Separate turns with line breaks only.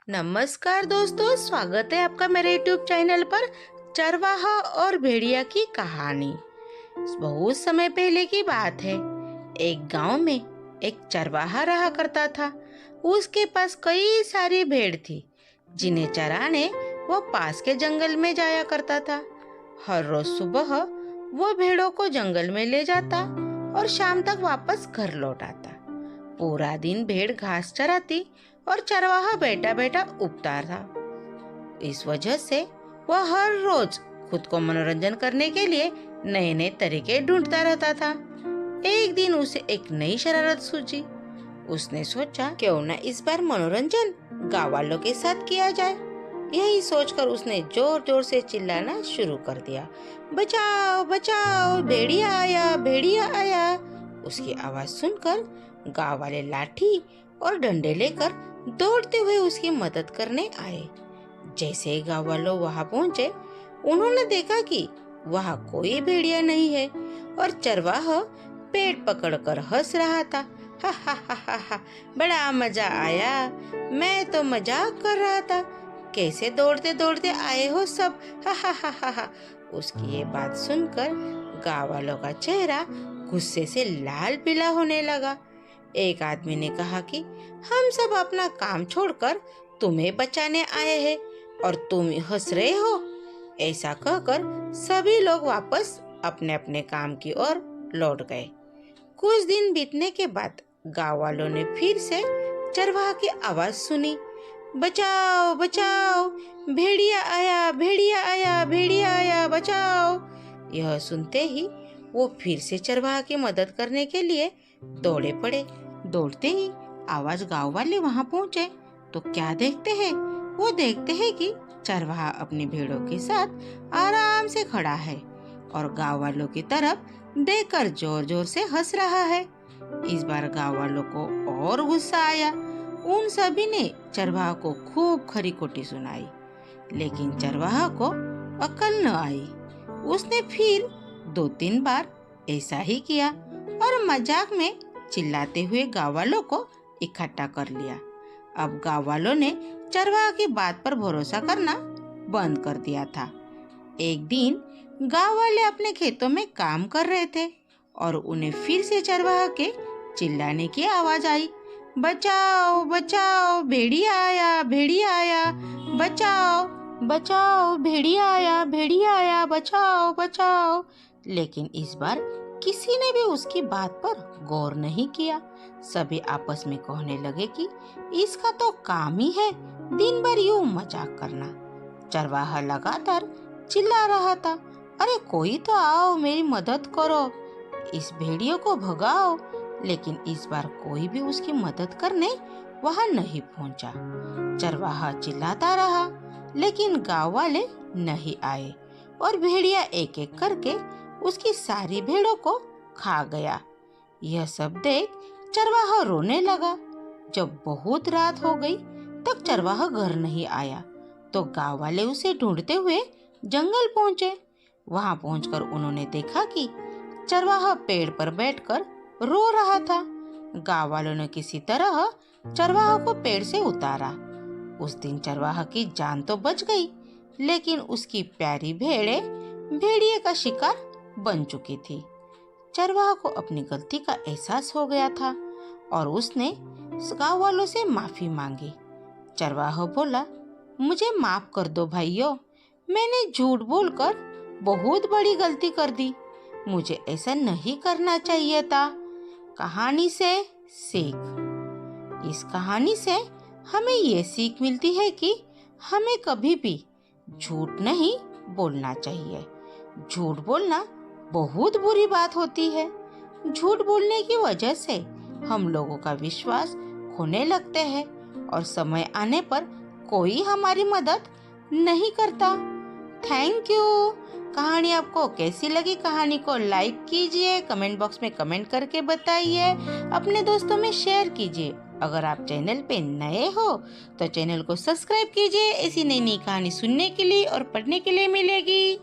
नमस्कार दोस्तों, स्वागत है आपका मेरे यूट्यूब चैनल पर। चरवाहा और भेड़िया की कहानी। बहुत समय पहले की बात है। एक गांव में एक चरवाहा रहा करता था। उसके पास कई सारी भेड़ थी जिन्हें चराने वो पास के जंगल में जाया करता था। हर रोज सुबह वो भेड़ों को जंगल में ले जाता और शाम तक वापस घर लौट आता। पूरा दिन भेड़ घास चराती और चरवाहा बैठा बैठा उबता था। इस वजह से वह हर रोज खुद को मनोरंजन करने के लिए नए नए तरीके ढूंढता रहता था। एक दिन उसे एक नई शरारत सूझी। उसने सोचा, क्यों न इस बार मनोरंजन गाँव वालों के साथ किया जाए। यही सोचकर उसने जोर जोर से चिल्लाना शुरू कर दिया, बचाओ बचाओ, भेड़िया आया, भेड़िया आया। उसकी आवाज सुनकर गाँव वाले लाठी और डंडे लेकर दौड़ते हुए उसकी मदद करने आए। जैसे ही गाँव वालों वहां पहुंचे, उन्होंने देखा कि वहां कोई भेड़िया नहीं है और चरवाहा पेट पकड़कर हंस रहा था। हा हा हा हा हा, बड़ा मजा आया, मैं तो मजाक कर रहा था, कैसे दौड़ते दौड़ते आए हो सब, हा हा हा हा हा। उसकी ये बात सुनकर गाँव वालों का चेहरा गुस्से से लाल पीला होने लगा। एक आदमी ने कहा कि हम सब अपना काम छोड़कर तुम्हें बचाने आए हैं और तुम हंस रहे हो। ऐसा कहकर सभी लोग वापस अपने अपने काम की ओर लौट गए। कुछ दिन बीतने के बाद गांव वालों ने फिर से चरवाहा की आवाज सुनी, बचाओ बचाओ, भेड़िया आया, भेड़िया आया, भेड़िया आया, बचाओ। यह सुनते ही वो फिर से चरवाहा की मदद करने के लिए दौड़े पड़े। दौड़ते ही आवाज गांव वाले वहां पहुंचे तो क्या देखते हैं? वो देखते हैं कि चरवाहा अपनी भेड़ों के साथ आराम से खड़ा है और गांव वालों की तरफ देखकर जोर जोर से हंस रहा है। इस बार गांव वालों को और गुस्सा आया। उन सभी ने चरवाहा को खूब खरी खोटी सुनाई, लेकिन चरवाहा को अकल न आई। उसने फिर 2-3 बार ऐसा ही किया और मजाक में चिल्लाते हुए गाँव वालों को इकट्ठा कर लिया। अब गाँव वालों ने चरवाहा की बात पर भरोसा करना बंद कर दिया था। एक दिन गाँव वाले अपने खेतों में काम कर रहे थे और उन्हें फिर से चरवाहा के चिल्लाने की आवाज आई, बचाओ बचाओ, भेड़िया आया, भेड़िया आया, बचाओ बचाओ, भेड़िया आया, भेड़िया आया, बचाओ बचाओ। लेकिन इस बार किसी ने भी उसकी बात पर गौर नहीं किया। सभी आपस में कहने लगे कि इसका तो काम ही है दिन भर यूं मजाक करना। चरवाहा लगातार चिल्ला रहा था, अरे कोई तो आओ, मेरी मदद करो, इस भेड़ियों को भगाओ। लेकिन इस बार कोई भी उसकी मदद करने वहां नहीं पहुंचा। चरवाहा चिल्लाता रहा, लेकिन गांव वाले नहीं आए और भेड़िया एक एक करके उसकी सारी भेड़ों को खा गया। यह सब देख चरवाहा रोने लगा। जब बहुत रात हो गई तब चरवाहा घर नहीं आया तो गांव वाले उसे ढूंढते हुए जंगल पहुंचे। वहां पहुंचकर उन्होंने देखा कि चरवाहा पेड़ पर बैठकर रो रहा था। गांव वालों ने किसी तरह चरवाहा को पेड़ से उतारा। उस दिन चरवाहा की जान तो बच गई, लेकिन उसकी प्यारी भेड़ें भेड़िए का शिकार बन चुकी थी। चरवाहा को अपनी गलती का एहसास हो गया था और उसने गाँव वालों से माफी मांगी। चरवाहा बोला, मुझे माफ कर दो भाइयों, मैंने झूठ बोलकर बहुत बड़ी गलती कर दी, मुझे ऐसा नहीं करना चाहिए था। कहानी से सीख। इस कहानी से हमें ये सीख मिलती है कि हमें कभी भी झूठ नहीं बोलना चाहिए। झूठ बोलना बहुत बुरी बात होती है। झूठ बोलने की वजह से हम लोगों का विश्वास खोने लगते हैं और समय आने पर कोई हमारी मदद नहीं करता। Thank you. कहानी आपको कैसी लगी? कहानी को लाइक कीजिए, कमेंट बॉक्स में कमेंट करके बताइए, अपने दोस्तों में शेयर कीजिए। अगर आप चैनल पे नए हो तो चैनल को सब्सक्राइब कीजिए। ऐसी नई नई कहानी सुनने के लिए और पढ़ने के लिए मिलेगी।